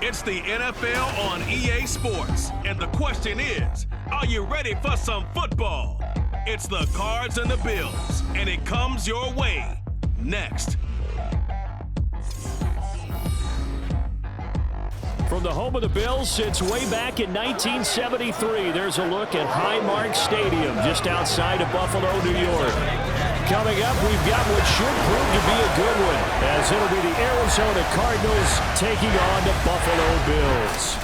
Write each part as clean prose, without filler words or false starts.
It's the NFL on EA Sports, and the question is, are you ready for some football? It's the Cards and the Bills, and it comes your way next. From the home of the Bills since way back in 1973, there's a look at Highmark Stadium just outside of Buffalo, New York. Coming up, we've got what should prove to be a good one, as it'll be the Arizona Cardinals taking on the Buffalo Bills.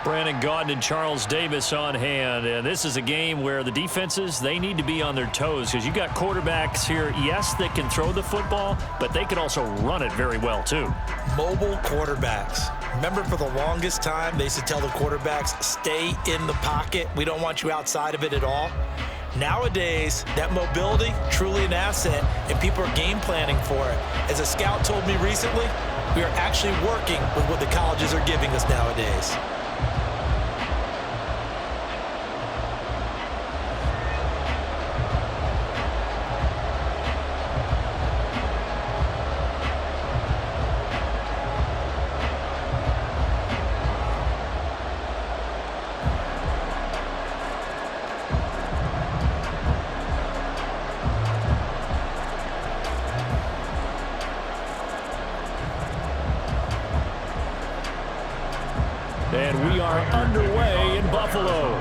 Brandon Gaudin and Charles Davis on hand, and this is a game where the defenses, they need to be on their toes, because you got quarterbacks here, yes, that can throw the football, but they can also run it very well too. Mobile quarterbacks. Remember, for the longest time, they used to tell the quarterbacks, stay in the pocket. We don't want you outside of it at all. Nowadays, that mobility, truly an asset, and people are game planning for it. As a scout told me recently, we are actually working with what the colleges are giving us nowadays. And we are underway in Buffalo.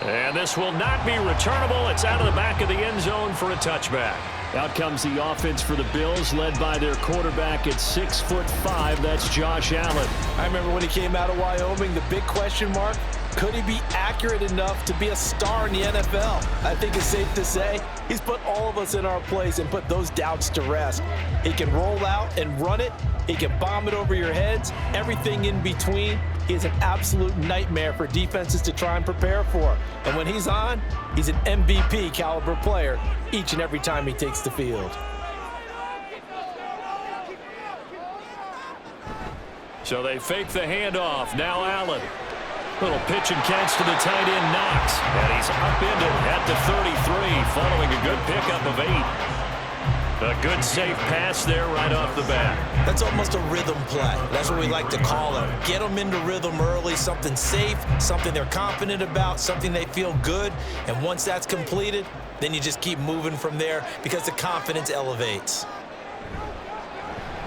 And this will not be returnable. It's out of the back of the end zone for a touchback. Out comes the offense for the Bills, led by their quarterback at 6'5". That's Josh Allen. I remember when he came out of Wyoming, the big question mark, could he be accurate enough to be a star in the NFL? I think it's safe to say he's put all of us in our place and put those doubts to rest. He can roll out and run it. He can bomb it over your heads. Everything in between. He is an absolute nightmare for defenses to try and prepare for. And when he's on, he's an MVP caliber player each and every time he takes the field. So they fake the handoff. Now Allen. Little pitch and catch to the tight end, Knox. And he's upended at the 33, following a good pickup of 8. A good safe pass there right off the bat. That's almost a rhythm play. That's what we like to call it. Get them into rhythm early, something safe, something they're confident about, something they feel good. And once that's completed, then you just keep moving from there because the confidence elevates.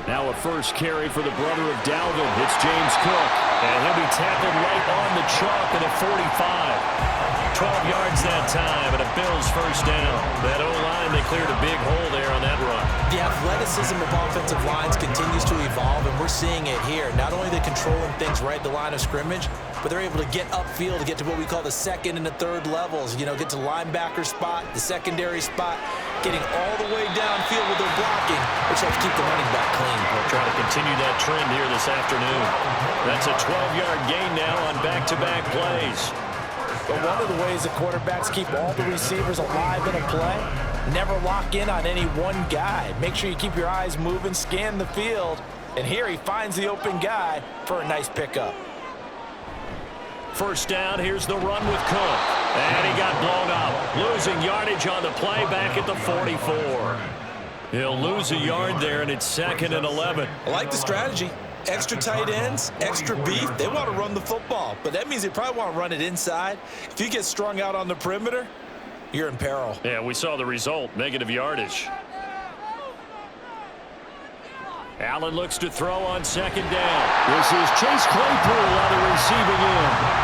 Now a first carry for the brother of Dalvin. It's James Cook. And he'll be tackled right on the chalk at a 45. 12 yards that time, and a Bills first down. That O-line, they cleared a big hole there on that run. The athleticism of offensive lines continues to evolve, and we're seeing it here. Not only are they controlling things right at the line of scrimmage, but they're able to get upfield to get to what we call the second and the third levels. You know, get to the linebacker spot, the secondary spot, getting all the way downfield with their blocking, which helps keep the running back clean. We'll try to continue that trend here this afternoon. That's a 12-yard gain now on back-to-back plays. But one of the ways the quarterbacks keep all the receivers alive in a play, never lock in on any one guy. Make sure you keep your eyes moving, scan the field, and here he finds the open guy for a nice pickup. First down, here's the run with Cook. And he got blown up. Losing yardage on the play back at the 44. He'll lose a yard there, and it's 2nd and 11. I like the strategy. Extra tight ends, extra beef. They want to run the football, but that means they probably want to run it inside. If you get strung out on the perimeter, you're in peril. Yeah, we saw the result, negative yardage. Allen looks to throw on 2nd down. This is Chase Claypool on the receiving end.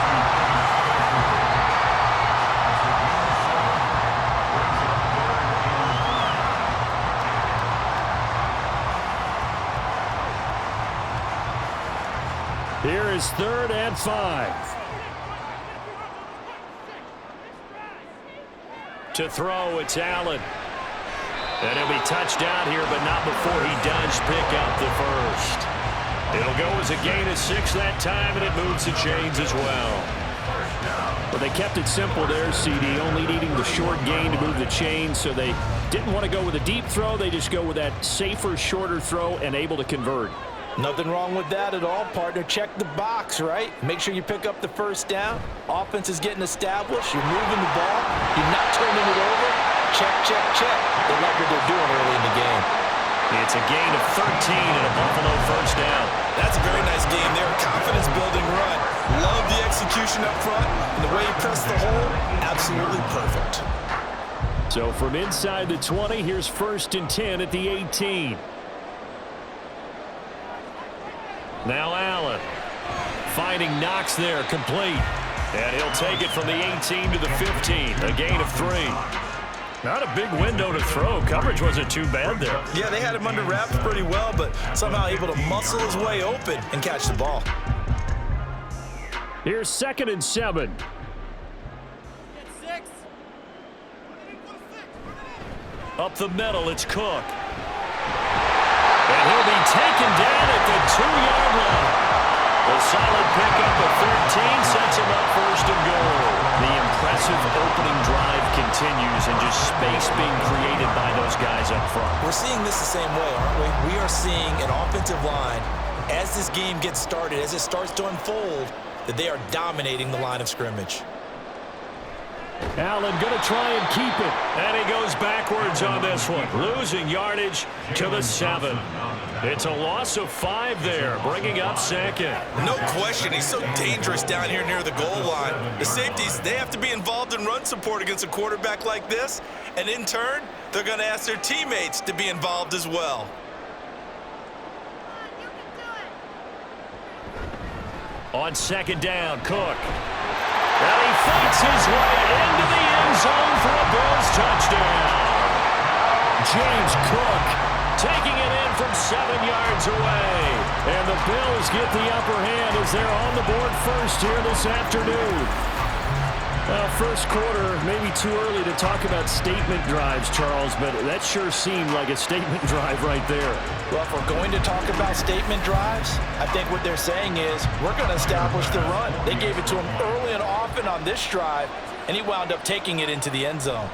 Here is 3rd and 5. To throw, it's Allen. And he'll be touched down here, but not before he does pick up the first. It'll go as a gain of 6 that time, and it moves the chains as well. Well, they kept it simple there, CD, only needing the short gain to move the chains, so they didn't want to go with a deep throw. They just go with that safer, shorter throw and able to convert. Nothing wrong with that at all, partner. Check the box, right? Make sure you pick up the first down. Offense is getting established. You're moving the ball. You're not turning it over. check, check, check. They like what they're doing early in the game. It's a gain of 13 and a Buffalo first down. That's a very nice game there. Confidence-building run. Love the execution up front. And the way he pressed the hole, absolutely perfect. So from inside the 20, here's 1st and 10 at the 18. Now Allen. Finding Knox there, complete. And he'll take it from the 18 to the 15. A gain of 3. Not a big window to throw. Coverage wasn't too bad there. Yeah, they had him under wraps pretty well, but somehow able to muscle his way open and catch the ball. Here's 2nd and 7. Up the middle, it's Cook. And he'll be taken down at the 2-yard line. A solid pickup of 13 sets him up 1st and goal. The impressive opening drive continues and just space being created by those guys up front. We're seeing this the same way, aren't we? We are seeing an offensive line, as this game gets started, as it starts to unfold, that they are dominating the line of scrimmage. Allen going to try and keep it. And he goes backwards on this one. Losing yardage to the 7. It's a loss of 5 there, bringing up 2nd. No question, he's so dangerous down here near the goal line. The safeties, they have to be involved in run support against a quarterback like this. And in turn, they're going to ask their teammates to be involved as well. On 2nd down, Cook. And he fights his way into the end zone for a Bills touchdown. James Cook taking it in from 7 yards away. And the Bills get the upper hand as they're on the board first here this afternoon. First quarter, maybe too early to talk about statement drives, Charles, but that sure seemed like a statement drive right there. Well, if we're going to talk about statement drives, I think what they're saying is we're going to establish the run. They gave it to him early and often on this drive, and he wound up taking it into the end zone.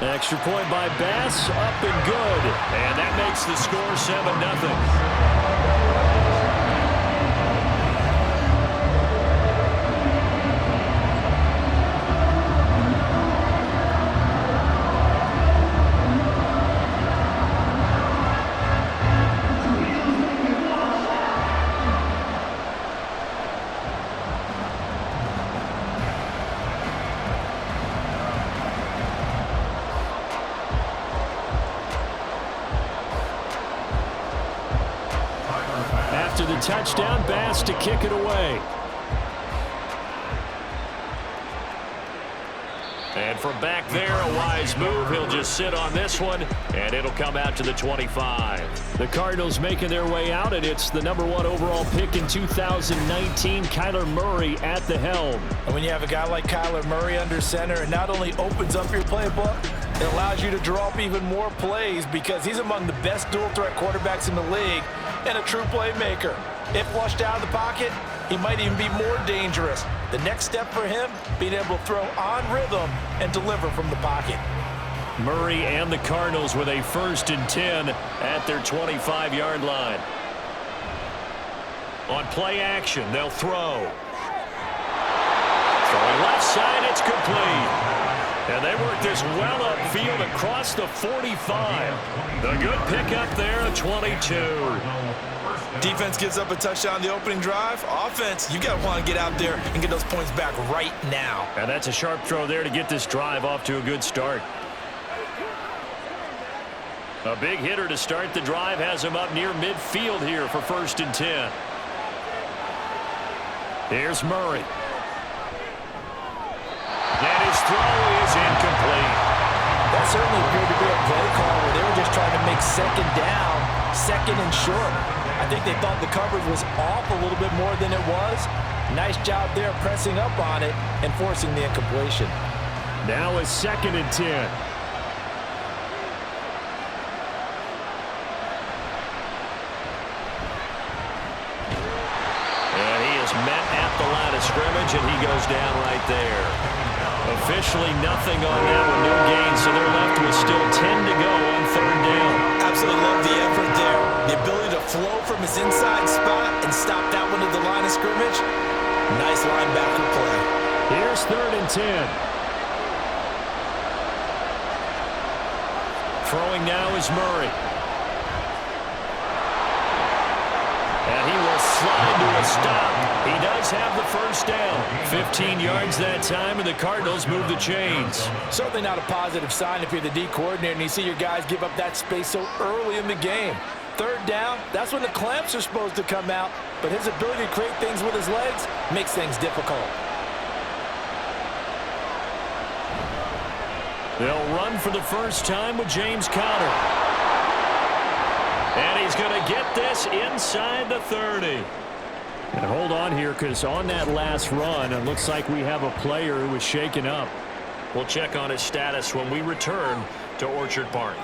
Extra point by Bass, up and good. And that makes the score 7-0. After the touchdown, Bass to kick it away. And from back there, a wise move. He'll just sit on this one, and it'll come out to the 25. The Cardinals making their way out, and it's the #1 overall pick in 2019, Kyler Murray at the helm. And when you have a guy like Kyler Murray under center, it not only opens up your playbook, it allows you to draw up even more plays because he's among the best dual-threat quarterbacks in the league and a true playmaker. If flushed out of the pocket, he might even be more dangerous. The next step for him, being able to throw on rhythm and deliver from the pocket. Murray and the Cardinals with a 1st and 10 at their 25-yard line. On play action, they'll throw. Throwing left side, it's complete. And they work this well upfield across the 45. The good pickup there at 22. Defense gives up a touchdown on the opening drive. Offense, you got to want to get out there and get those points back right now. And that's a sharp throw there to get this drive off to a good start. A big hitter to start the drive has him up near midfield here for 1st and 10. Here's Murray. And his throw is incomplete. That certainly appeared to be a play call where they were just trying to make 2nd down, 2nd and short. I think they thought the coverage was off a little bit more than it was. Nice job there pressing up on it and forcing the incompletion. Now it's 2nd and 10. And he is met at the line of scrimmage, and he goes down right there. Officially nothing on that one, no gain, so they're left with still 10 to go on 3rd down. Absolutely love the effort there. The ability to flow from his inside spot and stop that one at the line of scrimmage. Nice linebacker play. Here's 3rd and 10. Throwing now is Murray. And he will slide to a stop. He does have the first down. 15 yards that time, and the Cardinals move the chains. Certainly not a positive sign if you're the D coordinator and you see your guys give up that space so early in the game. Third down, that's when the clamps are supposed to come out, but his ability to create things with his legs makes things difficult. They'll run for the first time with James Conner. And he's going to get this inside the 30. And hold on here, because on that last run, it looks like we have a player who was shaken up. We'll check on his status when we return to Orchard Park.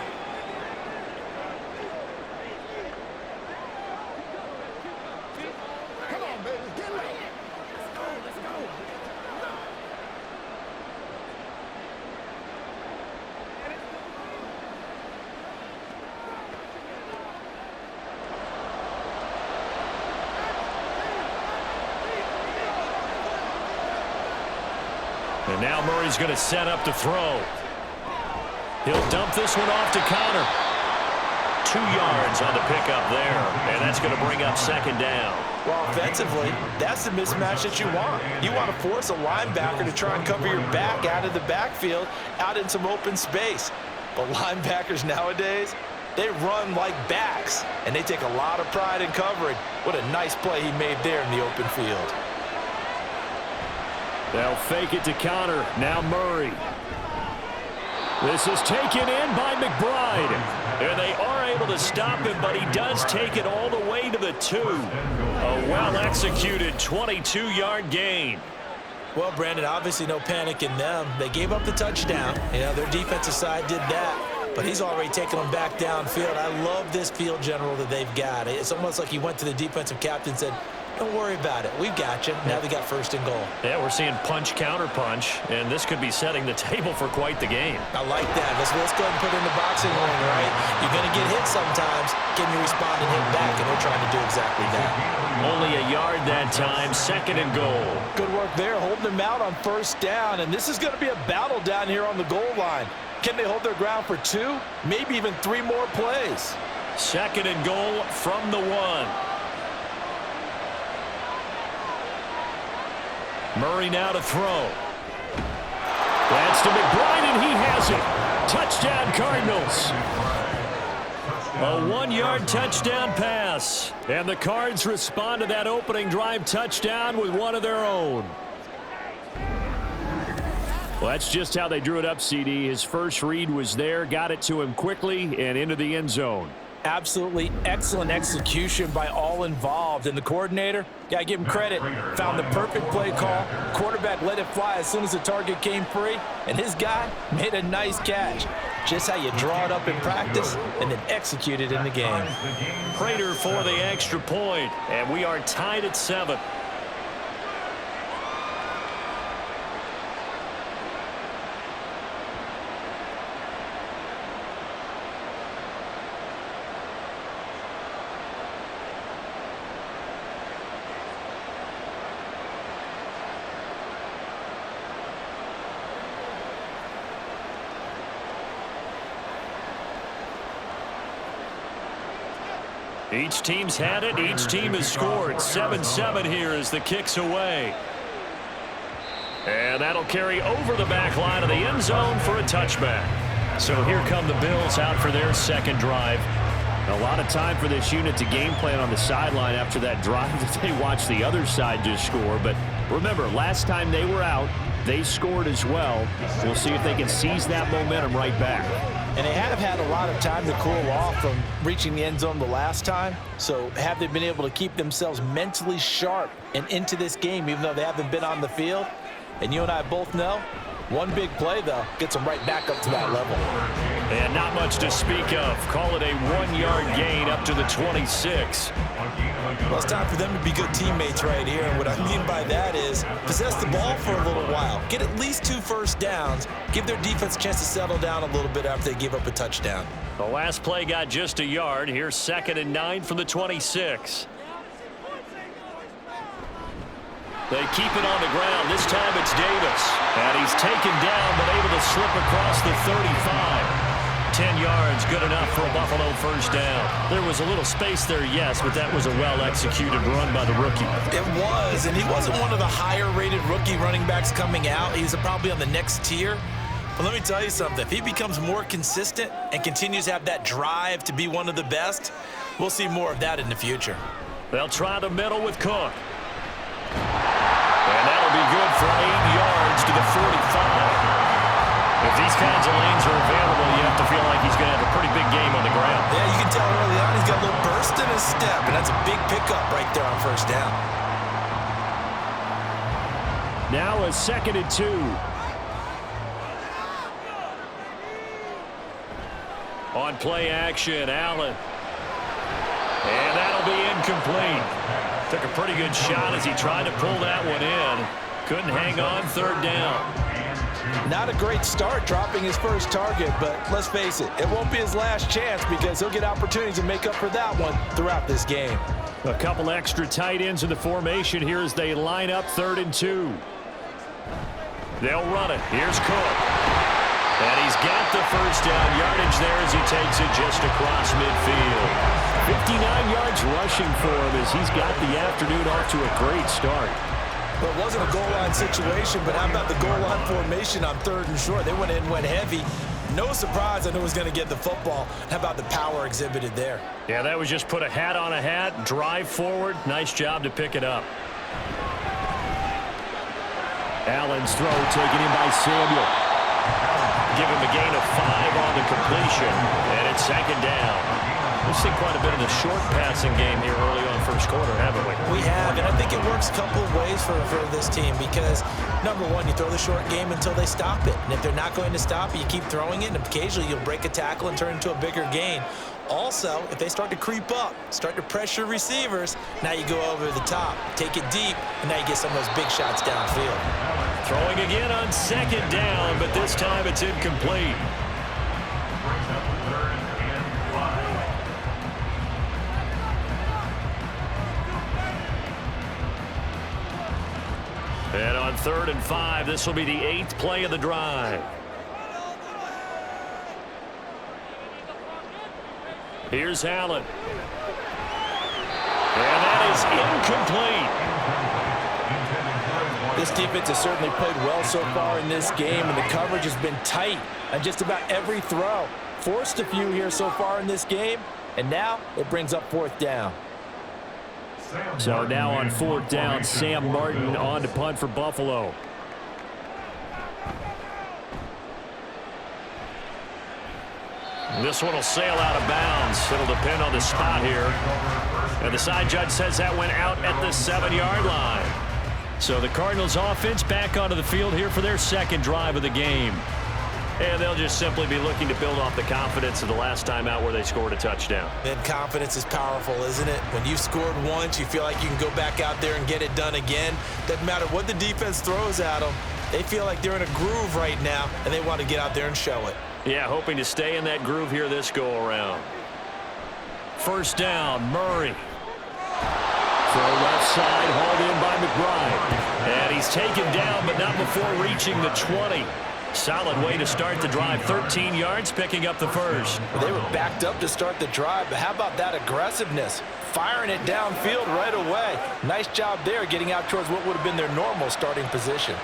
And now Murray's going to set up to throw. He'll dump this one off to Conner. 2 yards on the pickup there, and that's going to bring up second down. Well, offensively, that's the mismatch that you want. You want to force a linebacker to try and cover your back out of the backfield, out in some open space. But linebackers nowadays, they run like backs, and they take a lot of pride in covering. What a nice play he made there in the open field. They'll fake it to Conner. Now Murray. This is taken in by McBride. And they are able to stop him, but he does take it all the way to the 2. A well-executed 22-yard gain. Well, Brandon, obviously no panic in them. They gave up the touchdown. You know, their defensive side did that. But he's already taken them back downfield. I love this field general that they've got. It's almost like he went to the defensive captain and said, don't worry about it. We've got you. Now they got first and goal. Yeah, we're seeing punch, counter punch, and this could be setting the table for quite the game. I like that. Let's go ahead and put it in the boxing ring, right? You're going to get hit sometimes. Can you respond and hit back? And they're trying to do exactly that. Only a yard that time, second and goal. Good work there, holding them out on first down. And this is going to be a battle down here on the goal line. Can they hold their ground for 2, maybe even 3 more plays? Second and goal from the 1. Murray now to throw. That's to McBride, and he has it. Touchdown, Cardinals. A 1-yard touchdown pass. And the Cards respond to that opening drive touchdown with one of their own. Well, that's just how they drew it up, CD. His first read was there, got it to him quickly, and into the end zone. Absolutely excellent execution by all involved. And the coordinator, got to give him credit, found the perfect play call. Quarterback let it fly as soon as the target came free. And his guy made a nice catch. Just how you draw it up in practice and then execute it in the game. Prater for the extra point. And we are tied at 7. Each team's had it. Each team has scored. 7-7 here as the kick's away. And that'll carry over the back line of the end zone for a touchback. So here come the Bills out for their second drive. A lot of time for this unit to game plan on the sideline after that drive that they watched the other side just score. But remember, last time they were out, they scored as well. We'll see if they can seize that momentum right back. And they have had a lot of time to cool off from reaching the end zone the last time. So have they been able to keep themselves mentally sharp and into this game, even though they haven't been on the field? And you and I both know, one big play, though, gets them right back up to that level. And not much to speak of. Call it a 1-yard gain up to the 26. Well, it's time for them to be good teammates right here. And what I mean by that is possess the ball for a little while. Get at least 2 first downs. Give their defense a chance to settle down a little bit after they give up a touchdown. The last play got just a yard. Here's 2nd and 9 from the 26. They keep it on the ground. This time it's Davis. And he's taken down but able to slip across the 35. 10 yards, good enough for a Buffalo first down. There was a little space there, yes, but that was a well-executed run by the rookie. It was, and he wasn't one of the higher-rated rookie running backs coming out. He's probably on the next tier. But let me tell you something. If he becomes more consistent and continues to have that drive to be one of the best, we'll see more of that in the future. They'll try the middle with Cook. And that'll be good for 8 yards to the 45. If these kinds of lanes are available, you have to feel like he's going to have a pretty big game on the ground. Yeah, you can tell early on he's got a little burst in his step, and that's a big pickup right there on first down. Now a 2nd and 2. On play action, Allen. And that'll be incomplete. Took a pretty good shot as he tried to pull that one in. Couldn't hang on, 3rd down. Not a great start dropping his first target, but let's face it, it won't be his last chance because he'll get opportunities to make up for that one throughout this game. A couple extra tight ends in the formation here as they line up 3rd and 2. They'll run it. Here's Cook. And he's got the first down yardage there as he takes it just across midfield. 59 yards rushing for him as he's got the afternoon off to a great start. Well, it wasn't a goal line situation, but how about the goal line formation on 3rd and short? They went in, went heavy. No surprise, I knew he was going to get the football. How about the power exhibited there? Yeah, that was just put a hat on a hat, drive forward. Nice job to pick it up. Allen's throw taken in by Samuel. Give him a gain of 5 on the completion, and it's 2nd down. We've seen quite a bit of the short passing game here early on first quarter, haven't we? We have, and I think it works a couple of ways for this team because, number one, you throw the short game until they stop it. And if they're not going to stop it, you keep throwing it, and occasionally you'll break a tackle and turn it into a bigger gain. Also, if they start to creep up, start to pressure receivers, now you go over the top, take it deep, and now you get some of those big shots downfield. Throwing again on 2nd down, but this time it's incomplete. And on 3rd and 5, this will be the 8th play of the drive. Here's Allen. And that is incomplete. This defense has certainly played well so far in this game, and the coverage has been tight on just about every throw. Forced a few here so far in this game, and now it brings up 4th down. So now on 4th down, Sam Martin on to punt for Buffalo. This one will sail out of bounds. It'll depend on the spot here. And the side judge says that went out at the 7-yard line. So the Cardinals offense back onto the field here for their 2nd drive of the game. And they'll just simply be looking to build off the confidence of the last time out where they scored a touchdown. And confidence is powerful, isn't it? When you've scored once, you feel like you can go back out there and get it done again. Doesn't matter what the defense throws at them. They feel like they're in a groove right now, and they want to get out there and show it. Yeah, hoping to stay in that groove here this go-around. First down, Murray. Throw left side, hauled in by McBride. And he's taken down, but not before reaching the 20. Solid way to start the drive. 13 yards, picking up the first. They were backed up to start the drive, but how about that aggressiveness? Firing it downfield right away. Nice job there getting out towards what would have been their normal starting position.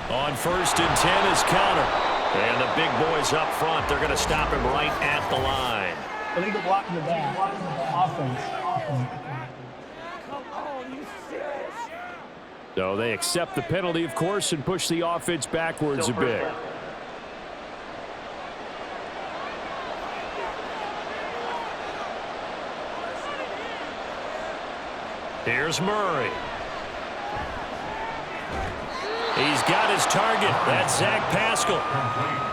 On 1st and 10 is Connor. And the big boys up front, they're going to stop him right at the line. Illegal block in the back. Offense. So they accept the penalty, of course, and push the offense backwards a bit. Here's Murray. He's got his target. That's Zach Pascal.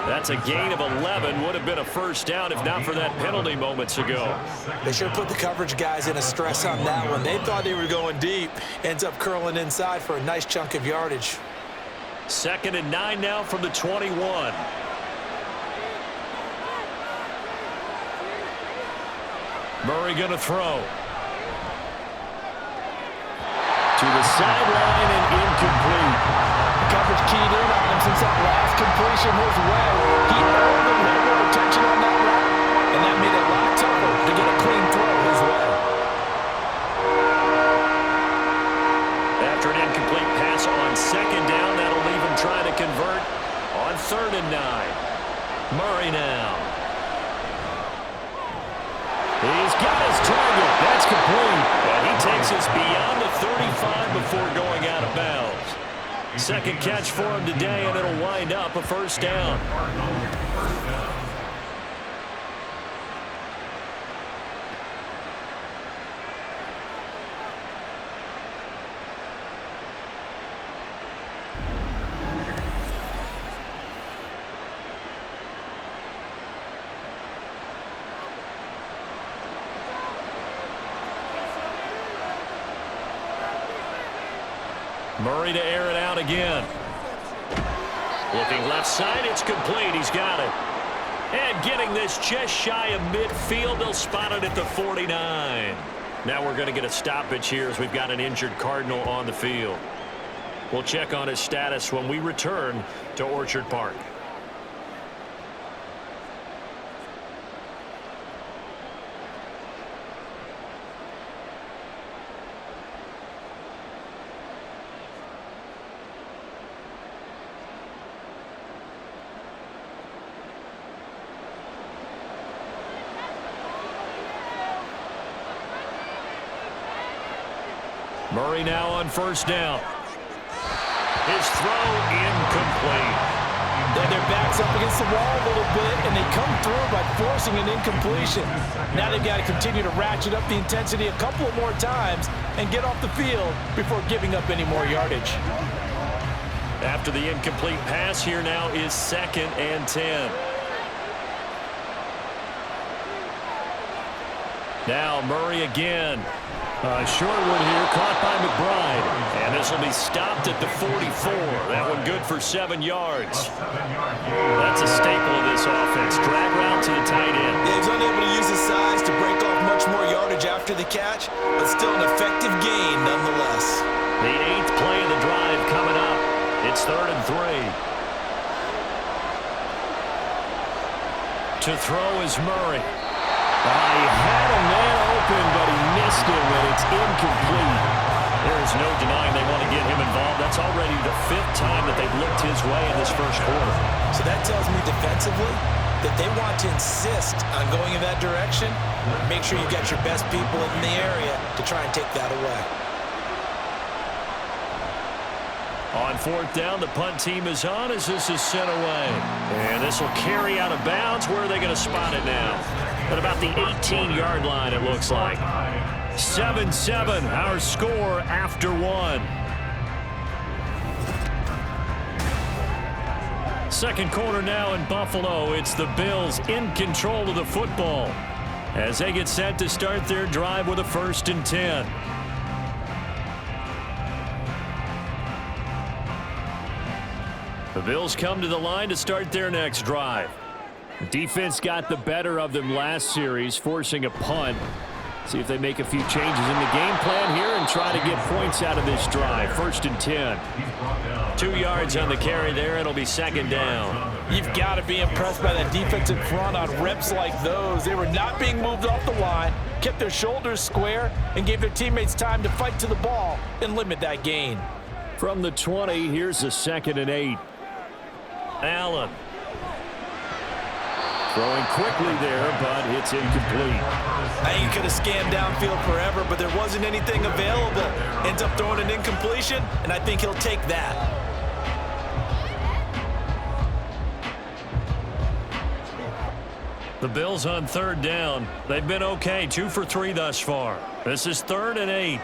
That's a gain of 11. Would have been a first down if not for that penalty moments ago. They should have put the coverage guys in a stress on that one. They thought they were going deep. Ends up curling inside for a nice chunk of yardage. 2nd and 9 now from the 21. Murray going to throw. To the sideline and incomplete. coverage keyed in on him since that last completion his way. He earned a little more attention on that route, and that made it a lot tougher to get a clean throw his way. After an incomplete pass on second down, that'll leave him trying to convert on 3rd and 9. Murray now. He's got his target. That's complete. And he takes us beyond the 35 before going out of bounds. Second catch for him today, and it'll wind up a 1st down. Murray to air it out again. Looking left side, it's complete. He's got it. And getting this just shy of midfield, they'll spot it at the 49. Now we're going to get a stoppage here as we've got an injured Cardinal on the field. We'll check on his status when we return to Orchard Park. Murray now on 1st down. His throw incomplete. Their back's up against the wall a little bit, and they come through by forcing an incompletion. Now they've got to continue to ratchet up the intensity a couple of more times and get off the field before giving up any more yardage. After the incomplete pass, here now is 2nd and 10. Now Murray again. Short one here, caught by McBride. And this will be stopped at the 44. That one good for 7 yards. That's a staple of this offense. Drag route to the tight end. Yeah, he's unable to use his size to break off much more yardage after the catch, but still an effective gain nonetheless. The 8th play of the drive coming up. It's 3rd and 3. To throw is Murray. He had a man open, but he missed him, and it's incomplete. There is no denying they want to get him involved. That's already the 5th time that they've looked his way in this 1st quarter. So that tells me defensively that they want to insist on going in that direction. Make sure you got your best people in the area to try and take that away. On 4th down, the punt team is on as this is sent away. And this will carry out of bounds. Where are they going to spot it now? At about the 18-yard line, it looks like. 7-7, our score after 1. Second quarter now in Buffalo. It's the Bills in control of the football as they get set to start their drive with a 1st and 10. The Bills come to the line to start their next drive. Defense got the better of them last series, forcing a punt. See if they make a few changes in the game plan here and try to get points out of this drive. 1st and 10. 2 yards on the carry there. It'll be 2nd down. You've got to be impressed by that defensive front on reps like those. They were not being moved off the line, kept their shoulders square, and gave their teammates time to fight to the ball and limit that gain. From the 20, here's a 2nd and 8. Allen. Throwing quickly there, but it's incomplete. I think he could have scanned downfield forever, but there wasn't anything available. Ends up throwing an incompletion, and I think he'll take that. The Bills on 3rd down. They've been okay, 2 for 3 thus far. This is 3rd and 8.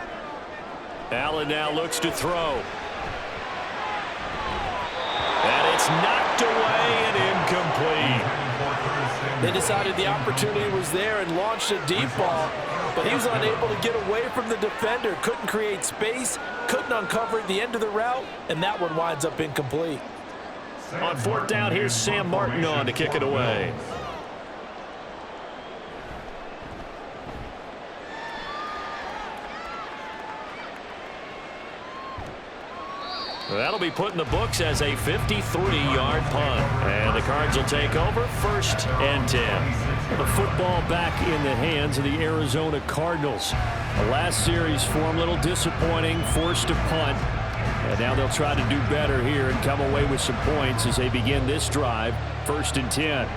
Allen now looks to throw. And it's knocked away and incomplete. They decided the opportunity was there and launched a deep ball, but he was unable to get away from the defender, couldn't create space, couldn't uncover the end of the route, and that one winds up incomplete. On 4th down, here's Sam Martin on to kick it away. That'll be put in the books as a 53-yard punt. And the Cards will take over 1st and 10. The football back in the hands of the Arizona Cardinals. The last series for them, a little disappointing, forced to punt. And now they'll try to do better here and come away with some points as they begin this drive, 1st and 10.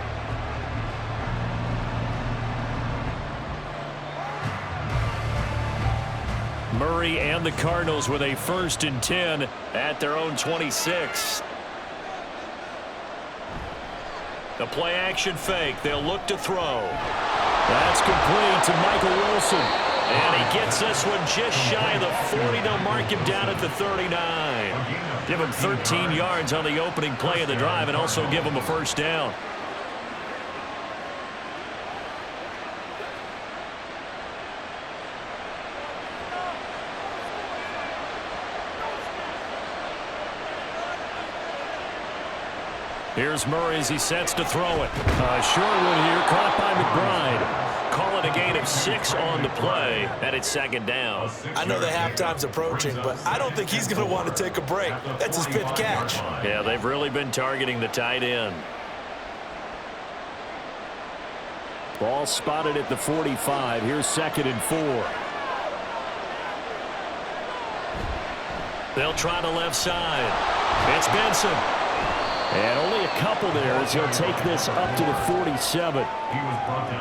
Murray and the Cardinals with a 1st and 10 at their own 26. The play action fake. They'll look to throw. That's complete to Michael Wilson. And he gets this one just shy of the 40. They'll mark him down at the 39. Give him 13 yards on the opening play of the drive and also give him a 1st down. Here's Murray as he sets to throw it. Short one here, caught by McBride. Call it a gain of 6 on the play, and it's 2nd down. I know the halftime's approaching, but I don't think he's going to want to take a break. That's his 5th catch. Yeah, they've really been targeting the tight end. Ball spotted at the 45. Here's 2nd and 4. They'll try the left side. It's Benson. And only a couple there as he'll take this up to the 47.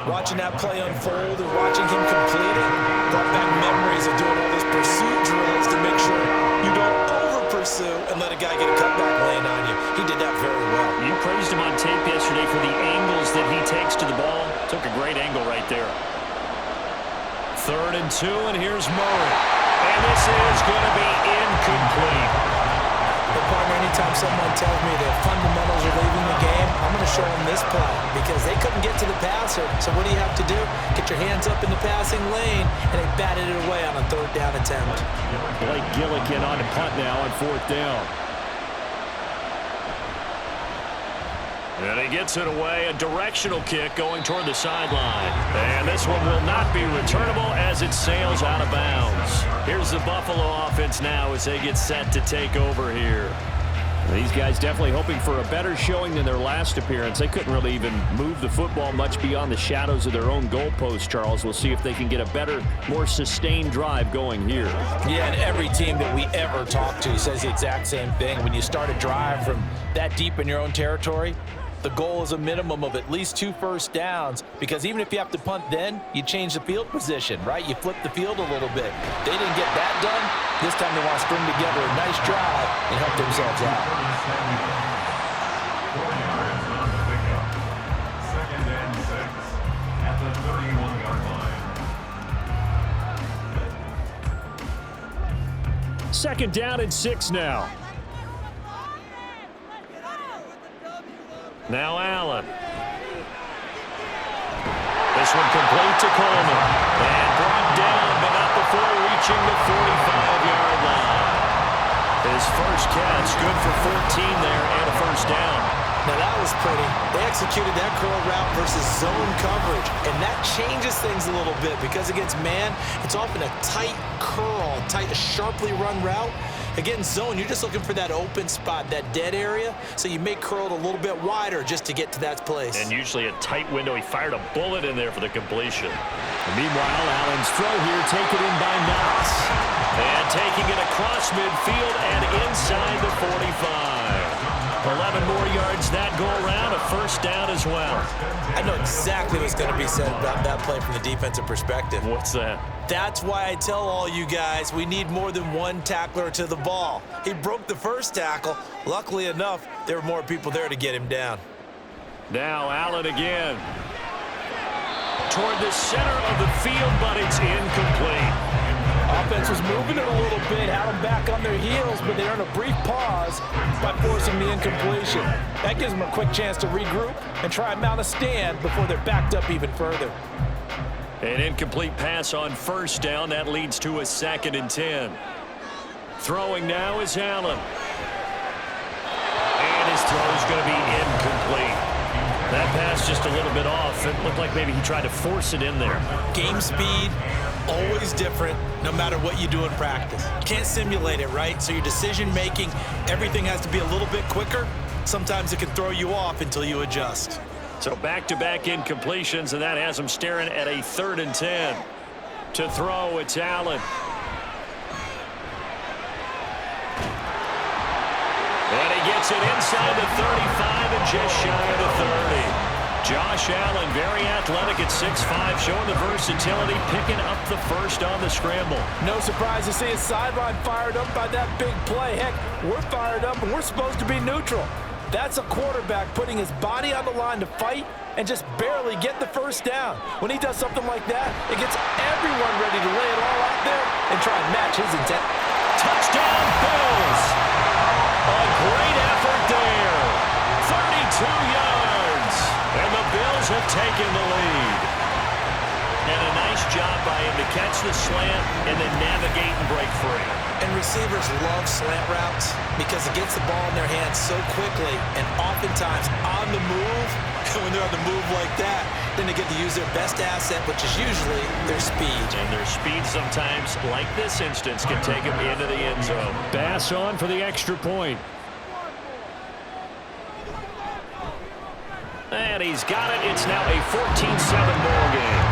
Watching that play unfold and watching him complete it brought back memories of doing all those pursuit drills to make sure you don't over-pursue and let a guy get a cutback lane on you. He did that very well. You praised him on tape yesterday for the angles that he takes to the ball. Took a great angle right there. 3rd and 2, and here's Murray. And this is going to be incomplete. Partner, anytime someone tells me the fundamentals are leaving the game, I'm going to show them this play because they couldn't get to the passer. So what do you have to do? Get your hands up in the passing lane, and they batted it away on a 3rd down attempt. Blake Gillikin on the punt now on 4th down. And he gets it away, a directional kick going toward the sideline. And this one will not be returnable as it sails out of bounds. Here's the Buffalo offense now as they get set to take over here. These guys definitely hoping for a better showing than their last appearance. They couldn't really even move the football much beyond the shadows of their own goalpost, Charles. We'll see if they can get a better, more sustained drive going here. Yeah, and every team that we ever talk to says the exact same thing. When you start a drive from that deep in your own territory, the goal is a minimum of at least 2 first downs, because even if you have to punt then, you change the field position, right? You flip the field a little bit. They didn't get that done. This time they want to string together a nice drive and help themselves out. 2nd and 6 at the 31-yard line. 2nd down and 6 now. Now Allen. This one complete to Coleman. And brought down, but not before reaching the 45-yard line. His first catch, good for 14 there and a 1st down. Now that was pretty. They executed that curl route versus zone coverage, and that changes things a little bit because against man, it's often a tight curl, a sharply run route. Against zone, you're just looking for that open spot, that dead area, so you make curl a little bit wider just to get to that place. And usually a tight window. He fired a bullet in there for the completion. And meanwhile, Allen's throw here taken in by Knox. And taking it across midfield and inside the 45. 11 more yards that go around, a 1st down as well. I know exactly what's going to be said about that play from the defensive perspective. What's that? That's why I tell all you guys we need more than one tackler to the ball. He broke the 1st tackle. Luckily enough, there were more people there to get him down. Now Allen again. Toward the center of the field, but it's incomplete. Offense was moving it a little bit, had them back on their heels, but they earned a brief pause by forcing the incompletion. That gives them a quick chance to regroup and try and mount a stand before they're backed up even further. An incomplete pass on 1st down. That leads to a 2nd and 10. Throwing now is Allen. And his throw is going to be incomplete. That pass just a little bit off. It looked like maybe he tried to force it in there. Game speed, always different no matter what you do in practice. Can't simulate it, right? So your decision making, everything has to be a little bit quicker. Sometimes it can throw you off until you adjust. So back-to-back incompletions, and that has him staring at a 3rd and 10. To throw, it's Allen. And he gets it inside the 35 and just shy of the 30. Josh Allen, very athletic at 6'5", showing the versatility, picking up the first on the scramble. No surprise to see his sideline fired up by that big play. Heck, we're fired up, and we're supposed to be neutral. That's a quarterback putting his body on the line to fight and just barely get the first down. When he does something like that, it gets everyone ready to lay it all out there and try and match his intent. Touchdown, Bills! A great effort there. 32 yards. And the Bills have taken the lead. And a nice job by him to catch the slant and then navigate and break free. And receivers love slant routes because it gets the ball in their hands so quickly and oftentimes on the move. And when they're on the move like that, then they get to use their best asset, which is usually their speed. And their speed sometimes, like this instance, can take them into the end zone. Bass on for the extra point. And he's got it. It's now a 14-7 ball game.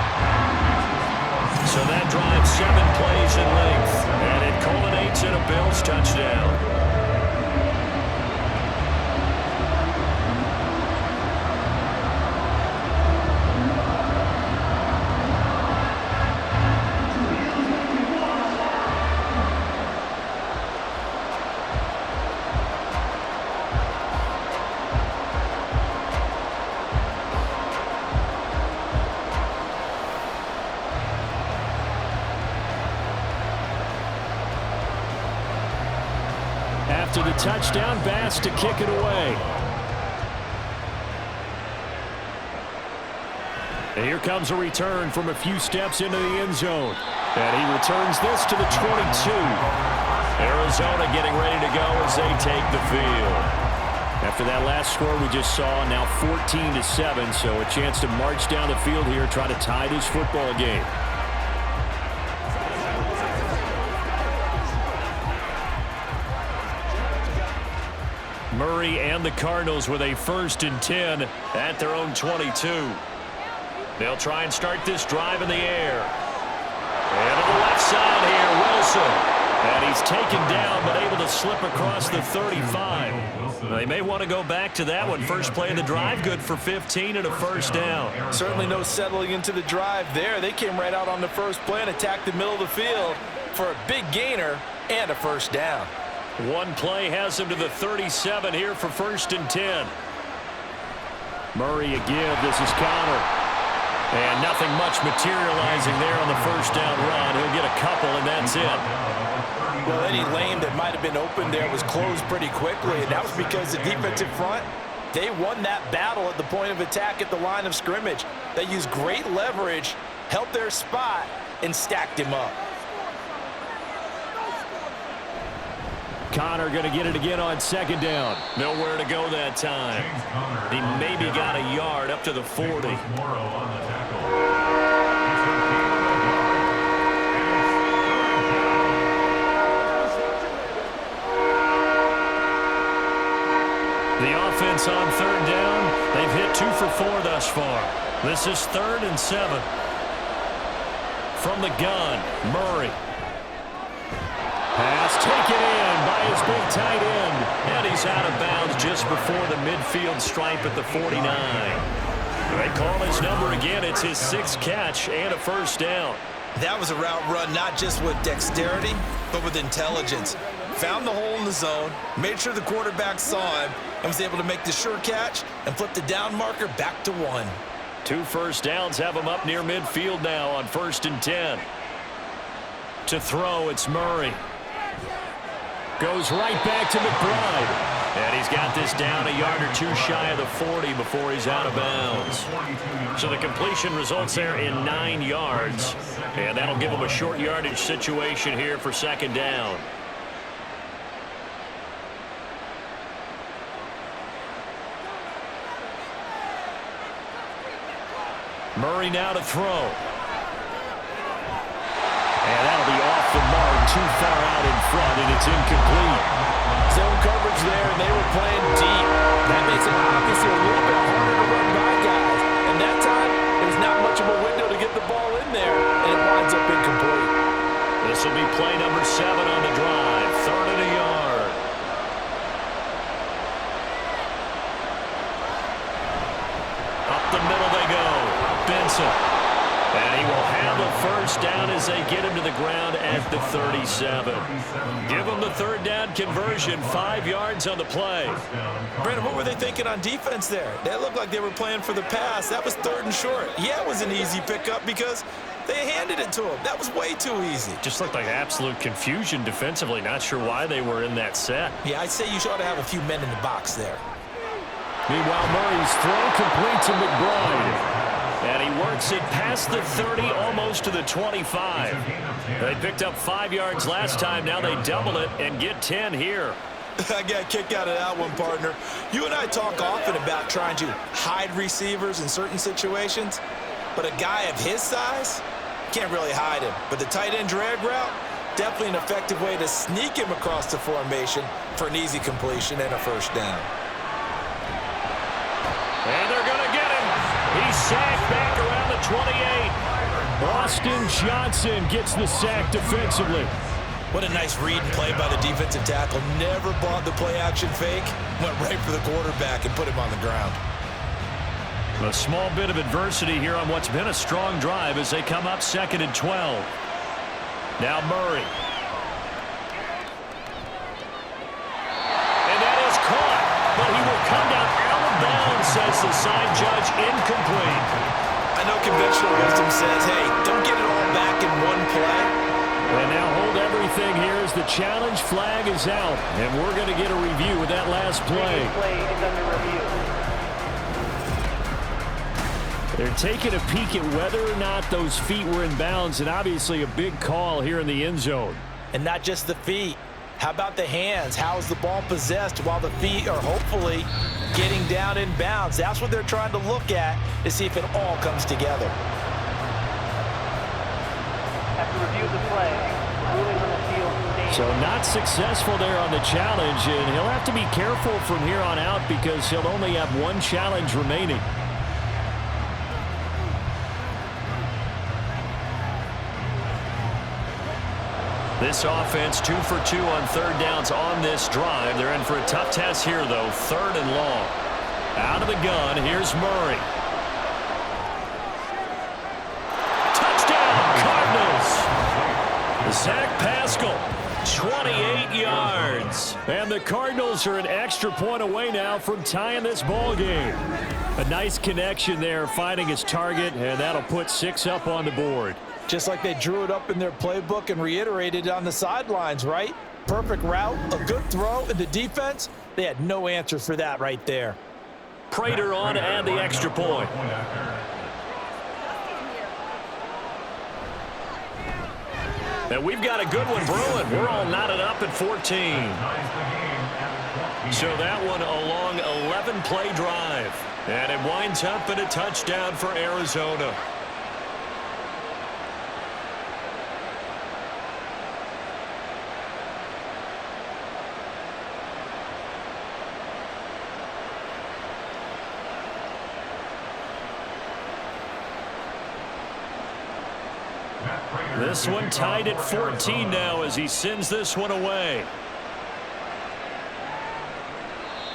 So that drives 7 plays in length. And it culminates in a Bills touchdown. After the touchdown, Bass to kick it away. And here comes a return from a few steps into the end zone. And he returns this to the 22. Arizona getting ready to go as they take the field. After that last score we just saw, now 14-7, so a chance to march down the field here, try to tie this football game. Murray and the Cardinals with a 1st and 10 at their own 22. They'll try and start this drive in the air. And to the left side here, Wilson. And he's taken down, but able to slip across the 35. They may want to go back to that one. First play of the drive, good for 15 and a 1st down. Certainly no settling into the drive there. They came right out on the first play and attacked the middle of the field for a big gainer and a 1st down. One play has him to the 37 here for 1st and 10. Murray a give. This is Connor. And nothing much materializing there on the 1st down run. He'll get a couple, and that's it. Well, any lane that might have been open there was closed pretty quickly, and that was because the defensive front, they won that battle at the point of attack at the line of scrimmage. They used great leverage, held their spot, and stacked him up. Connor going to get it again on 2nd down. Nowhere to go that time. He maybe got a yard up to the 40. The offense on 3rd down, they've hit 2 for 4 thus far. This is 3rd and 7. From the gun, Murray. Pass taken in by his big tight end. And he's out of bounds just before the midfield stripe at the 49. They call his number again. It's his 6th catch and a 1st down. That was a route run not just with dexterity, but with intelligence. Found the hole in the zone, made sure the quarterback saw him, and was able to make the sure catch and flip the down marker back to 1. 2 1st downs have him up near midfield now on 1st and 10. To throw, it's Murray. Goes right back to McBride. And he's got this down a yard or 2 shy of the 40 before he's out of bounds. So the completion results there in 9 yards. And that'll give him a short yardage situation here for 2nd down. Murray now to throw. too far out in front, and it's incomplete. Zone coverage there, and they were playing deep. That makes it obviously a little bit harder to run by guys. And that time, there's not much of a window to get the ball in there, and it winds up incomplete. This will be play number 7 on the drive. 3rd and a yard. Up the middle they go. Benson. And he will have a first down as they get him to the ground at the 37. Give him the 3rd down conversion. 5 yards on the play. Brandon, what were they thinking on defense there? They looked like they were playing for the pass. That was 3rd and short. Yeah, it was an easy pickup because they handed it to him. That was way too easy. Just looked like absolute confusion defensively. Not sure why they were in that set. Yeah, I'd say you ought to have a few men in the box there. Meanwhile, Murray's throw complete to McBride. And he works it past the 30, almost to the 25. They picked up 5 yards last time. Now they double it and get 10 here. I got a kick out of that one, partner. You and I talk often about trying to hide receivers in certain situations, but a guy of his size can't really hide him. But the tight end drag route, definitely an effective way to sneak him across the formation for an easy completion and a first down. And they're going to get him. He's sacked back around the 28. Austin Johnson gets the sack defensively. What a nice read and play by the defensive tackle. Never bought the play-action fake. Went right for the quarterback and put him on the ground. A small bit of adversity here on what's been a strong drive as they come up 2nd and 12. Now Murray. And that is caught, but he will come down out of bounds, says the side judge, incomplete. I know conventional wisdom says, hey, don't get it all back in one play. And now hold everything here as the challenge flag is out. And we're going to get a review with that last play. They're taking a peek at whether or not those feet were in bounds, and obviously a big call here in the end zone. And not just the feet. How about the hands? How is the ball possessed while the feet are hopefully getting down in bounds? That's what they're trying to look at to see if it all comes together. Have to review the play. Ruling on the field. So not successful there on the challenge, and he'll have to be careful from here on out because he'll only have one challenge remaining. This offense 2 for 2 on 3rd downs on this drive. They're in for a tough test here, though. 3rd and long. Out of the gun, here's Murray. Touchdown, Cardinals. Zach Pascal, 28 yards. And the Cardinals are an extra point away now from tying this ball game. A nice connection there, finding his target, and that'll put 6 up on the board. Just like they drew it up in their playbook and reiterated it on the sidelines, right? Perfect route, a good throw, and the defense, they had no answer for that right there. Prater on to add the extra point. And we've got a good one brewing. We're all knotted up at 14. So that one a long 11-play drive. And it winds up in a touchdown for Arizona. This one tied at 14 now as he sends this one away.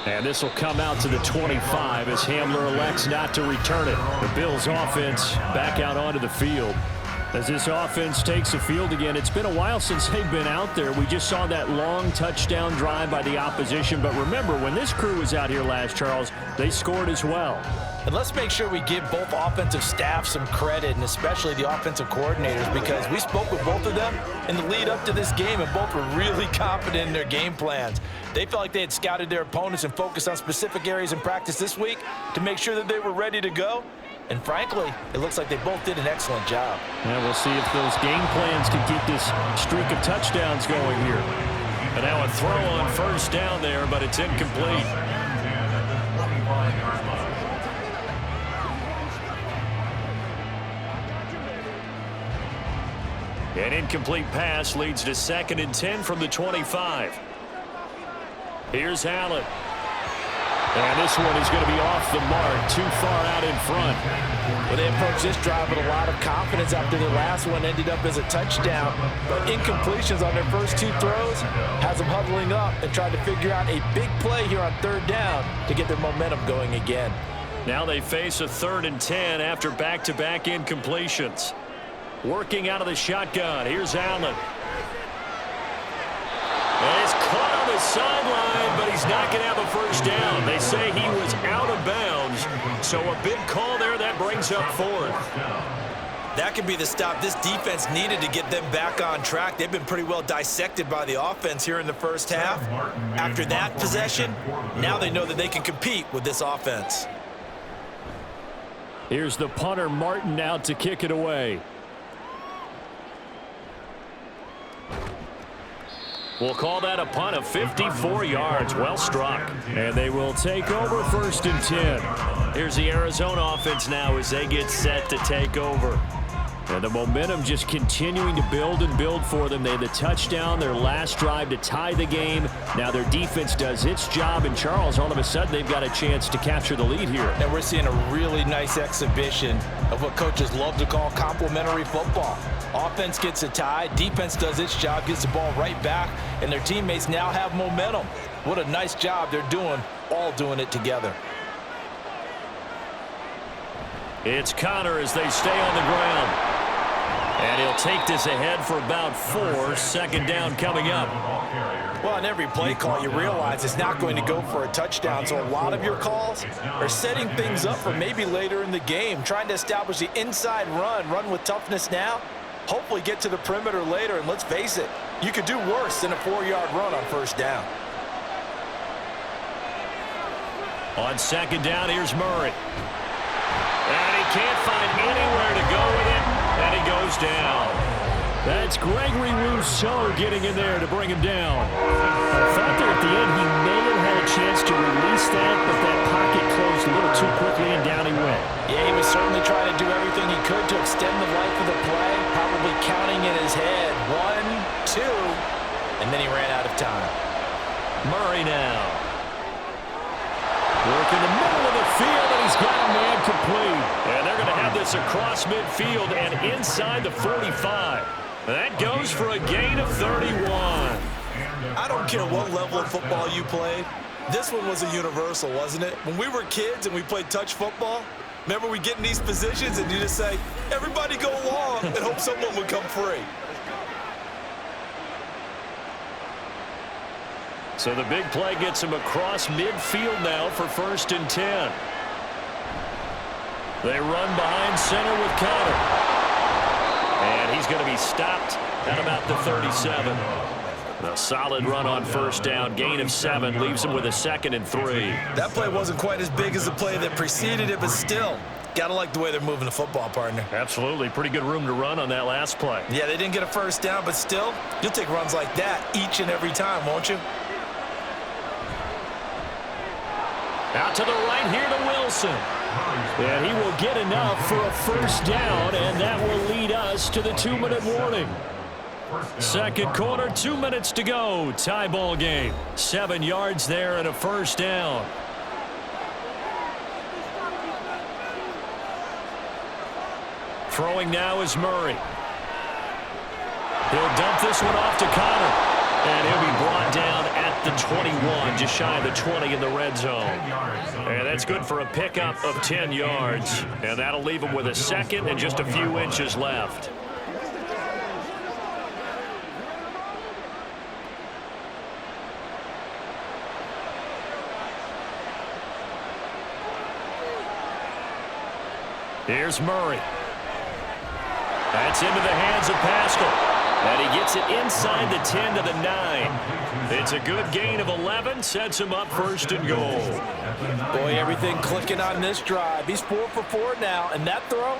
And this will come out to the 25 as Hamler elects not to return it. The Bills offense back out onto the field. As this offense takes the field again, it's been a while since they've been out there. We just saw that long touchdown drive by the opposition. But remember, when this crew was out here last, Charles, they scored as well. And let's make sure we give both offensive staff some credit, and especially the offensive coordinators, because we spoke with both of them in the lead up to this game, and both were really confident in their game plans. They felt like they had scouted their opponents and focused on specific areas in practice this week to make sure that they were ready to go. And frankly, it looks like they both did an excellent job. And we'll see if those game plans can keep this streak of touchdowns going here. And now a throw on first down there, but it's incomplete. An incomplete pass leads to 2nd and 10 from the 25. Here's Allen. And this one is going to be off the mark, too far out in front. Well, they approached this drive with a lot of confidence after the last one ended up as a touchdown. But incompletions on their first 2 throws has them huddling up and trying to figure out a big play here on 3rd down to get their momentum going again. Now they face a 3rd and 10 after back-to-back incompletions. Working out of the shotgun. Here's Allen. And it's caught on the sideline, but he's not going to have a first down. They say he was out of bounds, so a big call there that brings up 4th. That could be the stop this defense needed to get them back on track. They've been pretty well dissected by the offense here in the first half. After that possession, now they know that they can compete with this offense. Here's the punter, Martin, out to kick it away. We'll call that a punt of 54 yards. Well struck. And they will take over 1st and 10. Here's the Arizona offense now as they get set to take over. And the momentum just continuing to build and build for them. They had the touchdown, their last drive to tie the game. Now their defense does its job. And Charles, all of a sudden, they've got a chance to capture the lead here. And we're seeing a really nice exhibition of what coaches love to call complementary football. Offense gets a tie, defense does its job, gets the ball right back, and their teammates now have momentum. What a nice job they're doing, all doing it together. It's Connor as they stay on the ground. And he'll take this ahead for about 4. 2nd down coming up. Well, on every play call, you realize it's not going to go for a touchdown, so a lot of your calls are setting things up for maybe later in the game, trying to establish the inside run with toughness now, hopefully get to the perimeter later, and let's face it, you could do worse than a 4-yard run on 1st down. On 2nd down, here's Murray. And he can't find anywhere to go with it, and he goes down. That's Gregory Rousseau getting in there to bring him down. I thought there at the end he may have had a chance to release that, but that pocket closed a little too quickly, and down he went. Yeah, he was certainly trying to do everything he could to extend the life of the play, probably counting in his head 1, 2, and then he ran out of time. Murray now. Work in the middle of the field, and he's got a man complete. And they're going to have this across midfield and inside the 45. That goes for a gain of 31. I don't care what level of football you played. This one was a universal, wasn't it? When we were kids and we played touch football, remember we get in these positions and you just say, everybody go long, and hope someone would come free. So the big play gets him across midfield now for 1st and 10. They run behind center with Connor. And he's going to be stopped at about the 37. A solid run on 1st down. Gain of 7 leaves him with a 2nd and 3. That play wasn't quite as big as the play that preceded it, but still, got to like the way they're moving the football, partner. Absolutely. Pretty good room to run on that last play. Yeah, they didn't get a 1st down, but still, you'll take runs like that each and every time, won't you? Out to the right here to Wilson. And he will get enough for a 1st down, and that will lead us to the 2-minute warning. 2nd quarter, 2 minutes to go. Tie ball game. 7 yards there and a 1st down. Throwing now is Murray. He'll dump this one off to Connor. And he'll be brought down at the 21, just shy of the 20 in the red zone. And that's good for a pickup of 10 yards. And that'll leave him with a 2nd and just a few inches left. Here's Murray. That's into the hands of Pascal. And he gets it inside the 10 to the 9. It's a good gain of 11, sets him up 1st and goal. Boy, everything clicking on this drive. He's 4 for 4 now, and that throw,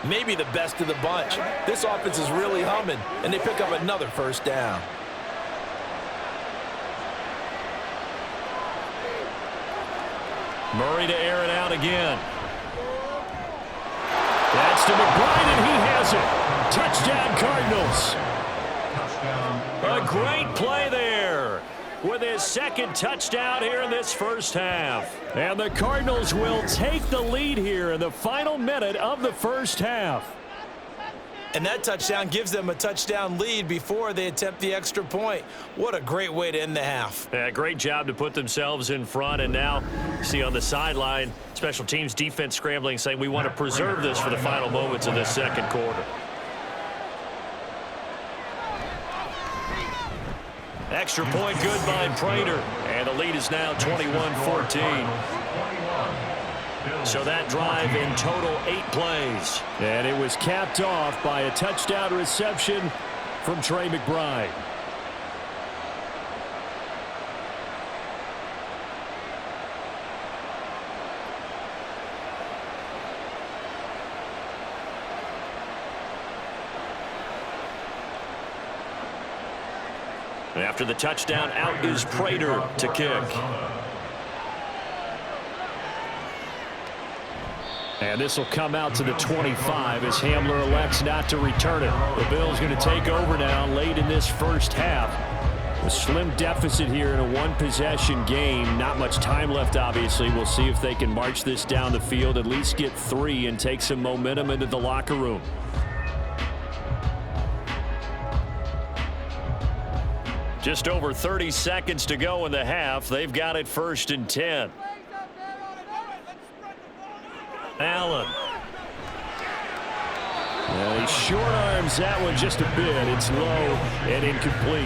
maybe the best of the bunch. This offense is really humming, and they pick up another 1st down. Murray to air it out again. That's to McBride, and he has it. Touchdown, Cardinals. Touchdown. A great play there with his second touchdown here in this first half. And the Cardinals will take the lead here in the final minute of the first half. And that touchdown gives them a touchdown lead before they attempt the extra point. What a great way to end the half. Yeah, great job to put themselves in front. And now, see on the sideline, special teams defense scrambling, saying we want to preserve this for the final moments of this second quarter. Extra point good by Prater. And the lead is now 21-14. So that drive in total 8 plays. And it was capped off by a touchdown reception from Trey McBride. And after the touchdown, out is Prater to kick. And this will come out to the 25 as Hamler elects not to return it. The Bills going to take over now late in this first half. A slim deficit here in a one-possession game. Not much time left, obviously. We'll see if they can march this down the field, at least get 3 and take some momentum into the locker room. Just over 30 seconds to go in the half. They've got it 1st and 10. Allen. Well, he short arms that one just a bit. It's low and incomplete.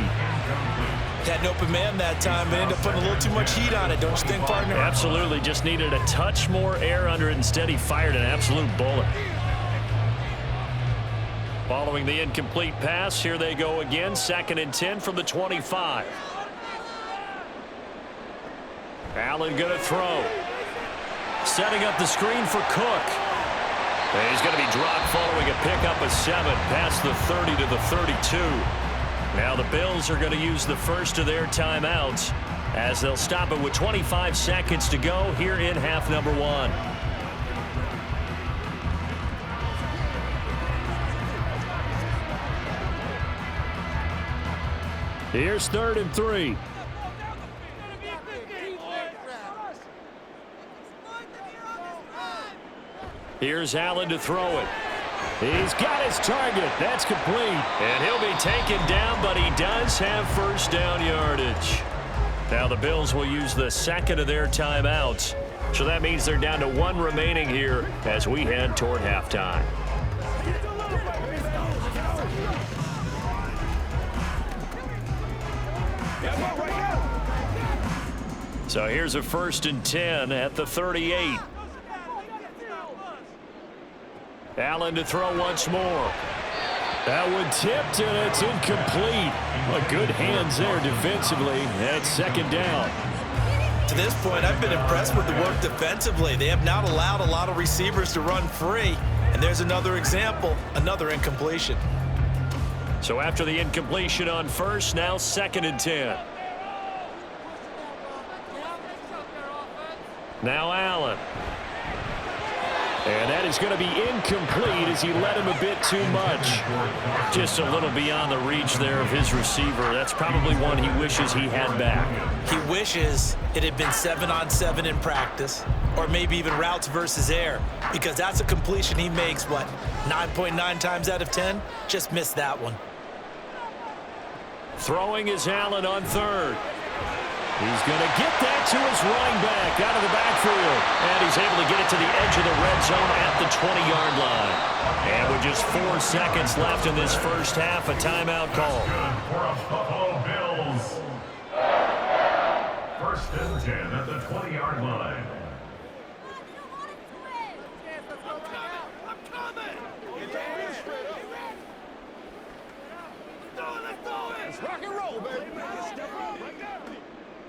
Had an open man that time, but ended up putting a little too much heat on it, don't you think, partner? Absolutely. Just needed a touch more air under it. Instead, he fired an absolute bullet. Following the incomplete pass, here they go again. 2nd and 10 from the 25. Allen going to throw. Setting up the screen for Cook. And he's going to be dropped following a pickup of 7 past the 30 to the 32. Now the Bills are going to use the first of their timeouts as they'll stop it with 25 seconds to go here in half number 1. Here's 3rd and 3. Here's Allen to throw it. He's got his target. That's complete. And he'll be taken down, but he does have first down yardage. Now the Bills will use the second of their timeouts. So that means they're down to 1 remaining here as we head toward halftime. So here's a 1st and 10 at the 38. Allen to throw once more. That one tipped, and it's incomplete. Well, good hands there defensively. That's 2nd down. To this point, I've been impressed with the work defensively. They have not allowed a lot of receivers to run free. And there's another example, another incompletion. So after the incompletion on 1st, now 2nd and 10. Now Allen. And that is going to be incomplete as he led him a bit too much. Just a little beyond the reach there of his receiver. That's probably one he wishes he had back. He wishes it had been 7-on-7 in practice, or maybe even routes versus air, because that's a completion he makes, what, 9.9 times out of 10? Just missed that one. Throwing is Allen on 3rd. He's going to get that to his running back out of the backfield. And he's able to get it to the edge of the red zone at the 20-yard line. And with just 4 seconds left in this first half, a timeout call. For Buffalo Bills. 1st and 10 at the 20-yard line.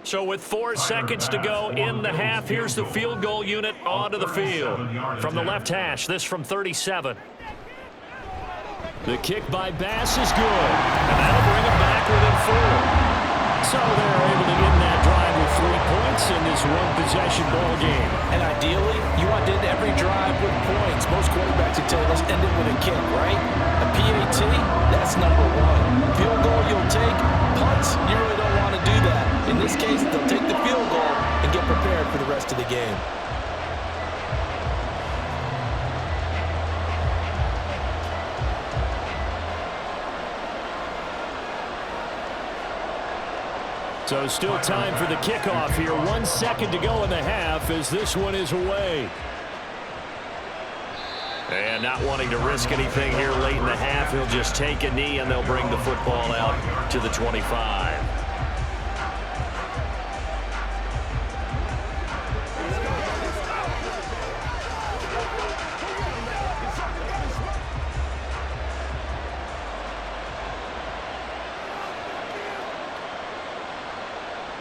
So with 4 seconds to go in the half, here's the field goal unit onto the field. From the left hash, this from 37. The kick by Bass is good. And that'll bring him back within 4. So they're able to end that drive with 3 points. points in this one-possession ball game. And ideally, you want to end every drive with points. Most quarterbacks would tell you, let's end it with a kick, right? A PAT, that's number one. Field goal you'll take. Punts, you really don't want to do that. In this case, they'll take the field goal and get prepared for the rest of the game. So still time for the kickoff here. 1 second to go in the half as this one is away. And not wanting to risk anything here late in the half, he'll just take a knee and they'll bring the football out to the 25.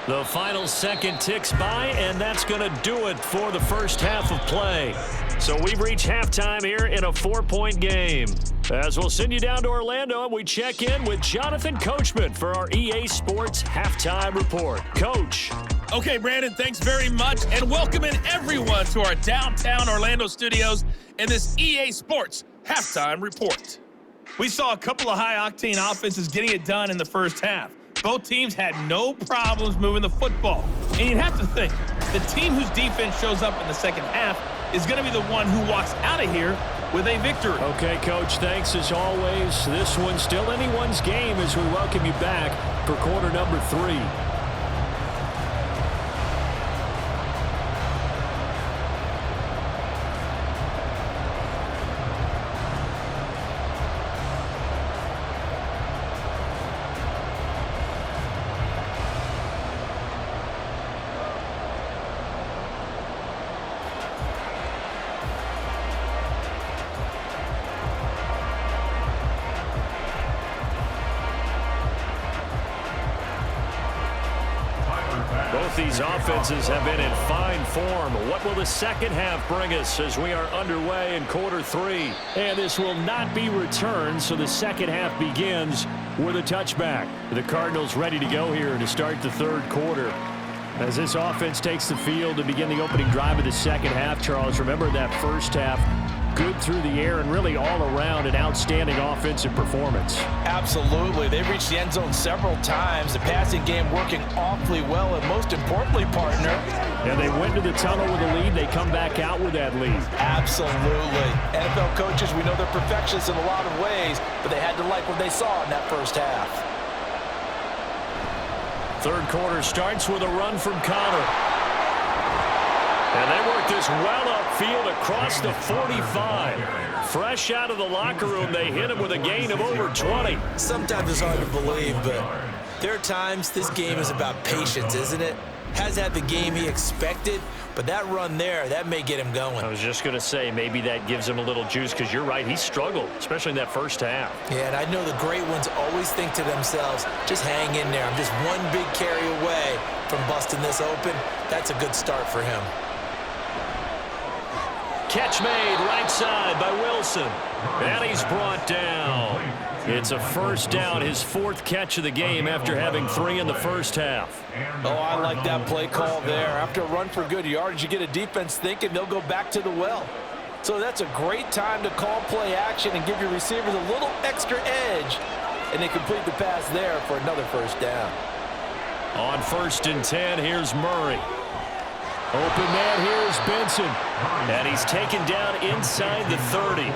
The final second ticks by, and that's going to do it for the first half of play. So we've reached halftime here in a 4-point game. As we'll send you down to Orlando, and we check in with Jonathan Coachman for our EA Sports Halftime Report. Coach. Okay, Brandon, thanks very much, and welcome in everyone to our downtown Orlando studios in this EA Sports Halftime Report. We saw a couple of high-octane offenses getting it done in the first half. Both teams had no problems moving the football. And you'd have to think, the team whose defense shows up in the second half is going to be the one who walks out of here with a victory. Okay, Coach, thanks as always. This one's still anyone's game as we welcome you back for quarter number 3. Both these offenses have been in fine form. What will the second half bring us as we are underway in quarter 3? And this will not be returned, so the second half begins with a touchback. The Cardinals ready to go here to start the third quarter. As this offense takes the field to begin the opening drive of the second half, Charles, remember that first half, good through the air and really all around an outstanding offensive performance. Absolutely. They've reached the end zone several times. The passing game working awfully well, and most importantly, partner. And they went to the tunnel with a lead. They come back out with that lead. Absolutely. NFL coaches, we know they're perfectionists in a lot of ways, but they had to like what they saw in that first half. Third quarter starts with a run from Connor. And they work this well upfield across the 45. Fresh out of the locker room, they hit him with a gain of over 20. Sometimes it's hard to believe, but there are times this game is about patience, isn't it? Hasn't had the game he expected, but that run there, that may get him going. I was just going to say, maybe that gives him a little juice, because you're right, he struggled, especially in that first half. Yeah, and I know the great ones always think to themselves, just hang in there. I'm just one big carry away from busting this open. That's a good start for him. Catch made right side by Wilson. And he's brought down. It's a first down, his 4th catch of the game after having 3 in the first half. Oh, I like that play call there. After a run for good yardage, you get a defense thinking they'll go back to the well. So that's a great time to call play action and give your receivers a little extra edge. And they complete the pass there for another first down. On 1st and 10, here's Murray. Open man, here's Benson. And he's taken down inside the 30.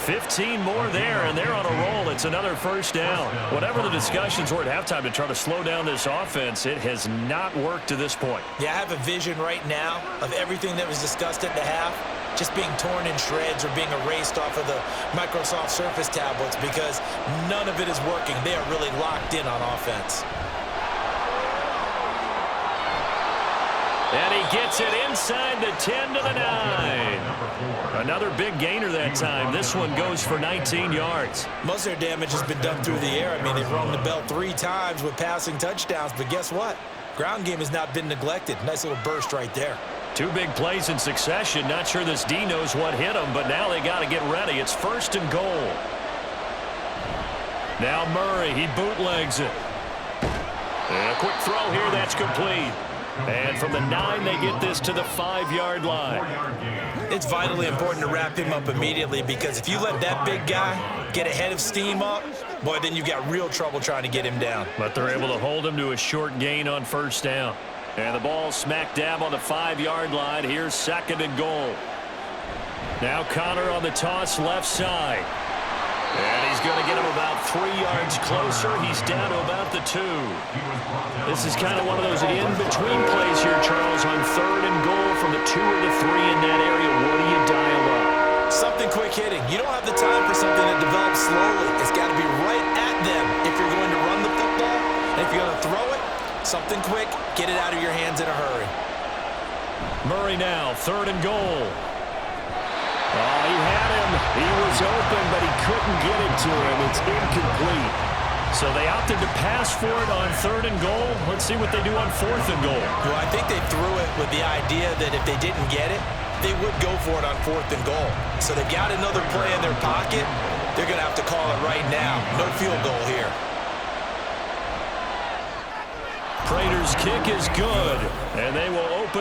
15 more there, and they're on a roll. It's another first down. Whatever the discussions were at halftime to try to slow down this offense, it has not worked to this point. Yeah, I have a vision right now of everything that was discussed at the half just being torn in shreds or being erased off of the Microsoft Surface tablets because none of it is working. They are really locked in on offense. And he gets it inside the 10 to the 9. Another big gainer that time. This one goes for 19 yards. Most of their damage has been done through the air. I mean, they've rung the bell 3 times with passing touchdowns, but guess what? Ground game has not been neglected. Nice little burst right there. 2 big plays in succession. Not sure this D knows what hit him, but now they got to get ready. It's 1st and goal. Now Murray, he bootlegs it. And a quick throw here, that's complete. And from the 9, they get this to the 5-yard line. It's vitally important to wrap him up immediately, because if you let that big guy get ahead of steam up, boy, then you've got real trouble trying to get him down. But they're able to hold him to a short gain on first down. And the ball smack dab on the 5-yard line. Here's 2nd and goal. Now Connor on the toss left side. And he's going to get him about 3 yards closer. He's down to about the 2. This is kind of one of those in-between plays here, Charles, on 3rd and goal from the 2 or the 3 in that area. What do you dial up? Something quick hitting. You don't have the time for something that develops slowly. It's got to be right at them if you're going to run the football. And if you're going to throw it, something quick, get it out of your hands in a hurry. Murray now, 3rd and goal. Oh, he had him. He was open, but he couldn't get it to him. It's incomplete. So they opted to pass for it on 3rd and goal. Let's see what they do on 4th and goal. Well, I think they threw it with the idea that if they didn't get it, they would go for it on 4th and goal. So they've got another play in their pocket. They're going to have to call it right now. No field goal here. Prater's kick is good, and they will open